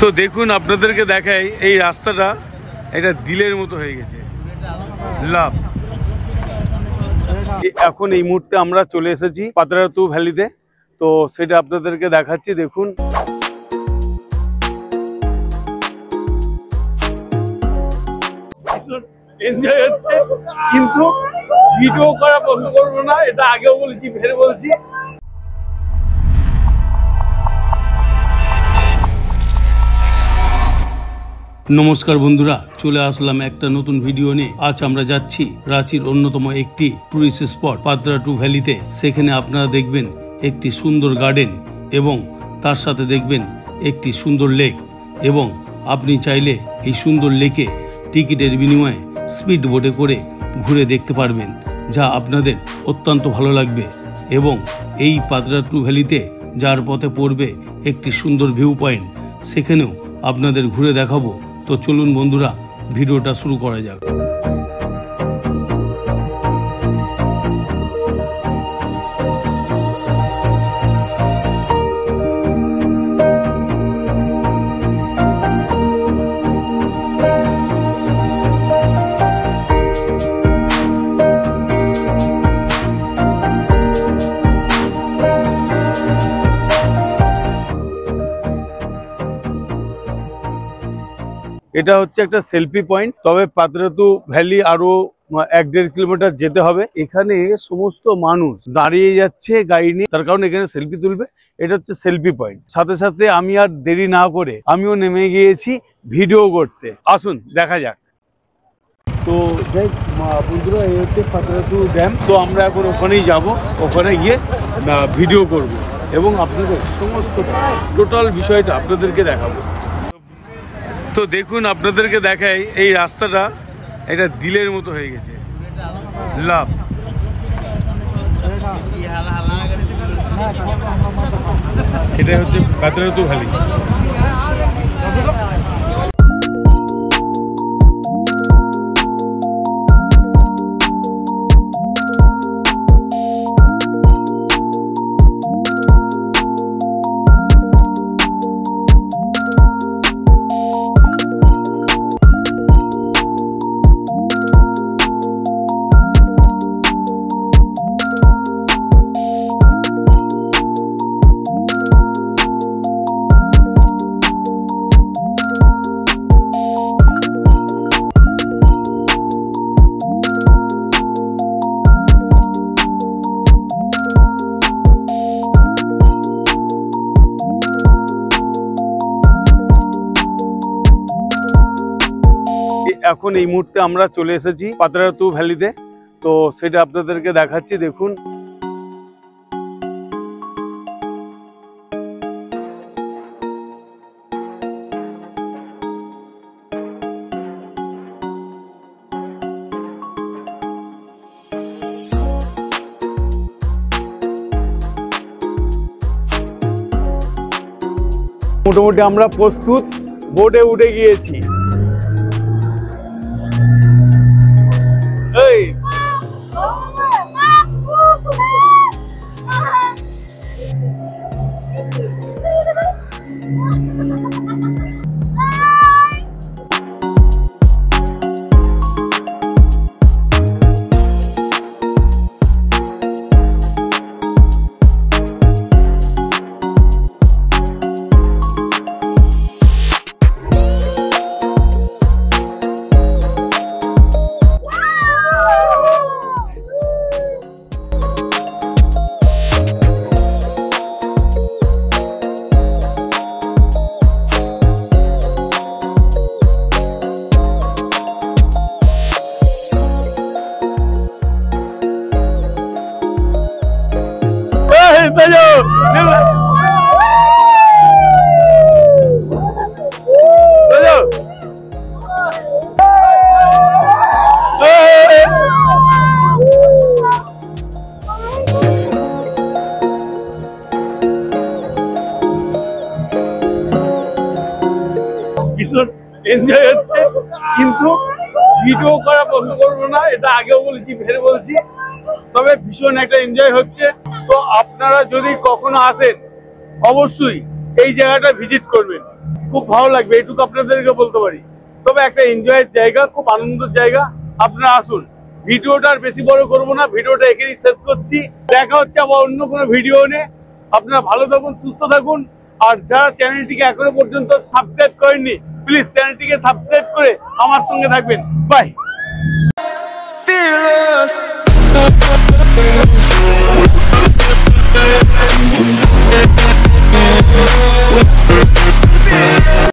তো দেখুন আপনাদেরকে দেখাই এই রাস্তাটা এটা দিলের মতো হয়ে গেছে লাভ। এখন এই মুহূর্তে আমরা চলে এসেছি পাতরাতু ভ্যালিতে, তো সেটা আপনাদেরকে দেখাচ্ছি। দেখুন এনজয় হচ্ছে, কিন্তু ভিডিও করা বন্ধ করবো না, এটা আগেও বলেছি ফের বলছি। নমস্কার বন্ধুরা, চলে আসলাম একটা নতুন ভিডিও নিয়ে। আজ আমরা যাচ্ছি রাঁচির অন্যতম একটি টুরিস্ট স্পট পাতরাতু ভ্যালিতে। সেখানে আপনারা দেখবেন একটি সুন্দর গার্ডেন এবং তার সাথে দেখবেন একটি সুন্দর লেক, এবং আপনি চাইলে এই সুন্দর লেকে টিকিটের বিনিময়ে স্পিড বোটে করে ঘুরে দেখতে পারবেন, যা আপনাদের অত্যন্ত ভালো লাগবে। এবং এই পাতরাতু ভ্যালিতে যার পথে পড়বে একটি সুন্দর ভিউ পয়েন্ট, সেখানেও আপনাদের ঘুরে দেখাবো। তো চলুন বন্ধুরা, ভিডিওটা শুরু করা যাক। এটা হচ্ছে একটা সেলফি পয়েন্ট, তবে পাতরাতু ভ্যালি আরো 1-1.5 কিলোমিটার যেতে হবে। এখানে সমস্ত মানুষ দাঁড়িয়ে যাচ্ছে গাড়ি নিয়ে, তার কারণ এখানে সেলফি তুলবে। এটা হচ্ছে সেলফি পয়েন্ট। সাথে সাথে আমি আর দেরি না করে আমিও নেমে গিয়েছি ভিডিও করতে। আসুন দেখা যাক। তো যাই বন্ধুরা, এই হচ্ছে পাতরাতু ড্যাম। তো আমরা এখন ওখানেই যাব, ওখানে গিয়ে ভিডিও করব এবং আপনাদের সমস্ত টোটাল বিষয়টা আপনাদেরকে দেখাবো। তো দেখুন আপনাদেরকে দেখাই এই রাস্তাটা এটা দিলের মতো হয়ে গেছে লাভ। এটা হচ্ছে পাতরাতু ভ্যালি। এখন এই মুহূর্তে আমরা চলে এসেছি পাতরাতু ভ্যালিতে, তো সেটা আপনাদেরকে দেখাচ্ছি। দেখুন মোটামুটি আমরা প্রস্তুত, বোটে উঠে গিয়েছি। ভীষণ এনজয় হচ্ছে, কিন্তু ভিডিও করা বন্ধ করবো না, এটা আগেও বলেছি ফের বলছি। তবে ভীষণ একটা এনজয় হচ্ছে। তো আপনারা যদি কখনো আসেন অবশ্যই এই জায়গাটা ভিজিট করবেন, খুব ভালো লাগবে, এইটুকু আপনাদেরকে বলতে পারি। তবে একটা এনজয়ের জায়গা, খুব আনন্দের জায়গা, আপনারা আসুন। ভিডিওটা আর বেশি বড় করবো না, ভিডিওটা এখানেই শেষ করছি। দেখা হচ্ছে আবার অন্য কোনো ভিডিও নিয়ে। আপনারা ভালো থাকুন, সুস্থ থাকুন। আর যারা চ্যানেলটিকে এখনো পর্যন্ত সাবস্ক্রাইব করেননি, প্লিজ চ্যানেলটিকে সাবস্ক্রাইব করে আমার সঙ্গে থাকবেন। বাই।